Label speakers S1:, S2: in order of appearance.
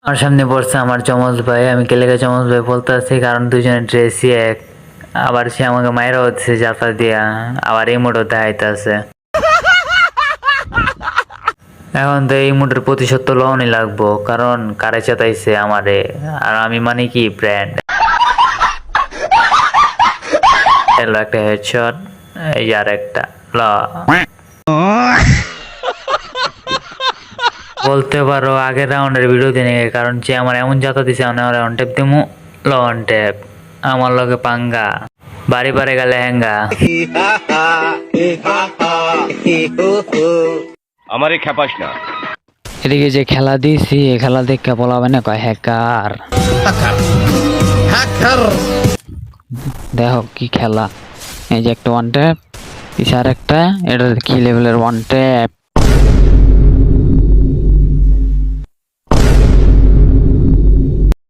S1: আমার সামনে পড়ছে আমার চমৎ ভাই, আমি কেলেকে চমৎ ভাই বলতে আছি কারণ দুজনের ড্রেসই এক। আবার সে আমাকে মায়েরা হচ্ছে যাতা দিয়া, আবার এই মোটর দেখাইতে আছে। এখন তো এই মুডের প্রতিশোধ তো লওয়াই লাগবো, কারণ কারে চেতাইছে আমারে, আর আমি মানে কি ব্র্যান্ড। এলো একটা হেডশট, এই আর একটা ল। বলতে পারো আগের রাউন্ডের ভিডিও দিনে, কারণ সে আমার এমন যাতা দিছে আমার অন ট্যাপ দিমু, ল অন ট্যাপ আমার লগে পাঙ্গা, বাড়ি পারে গেলে হ্যাঙ্গা।
S2: আমারে খেপাস না।
S3: এদিকে যে খেলা দিয়েছি এই খেলা দেখে বলা হবে না কয় হ্যাকার। দেখো কি খেলা, এই যে একটা ওয়ান ট্যাপ, পিছার একটা, এটা কি লেভেলের ওয়ান ট্যাপ।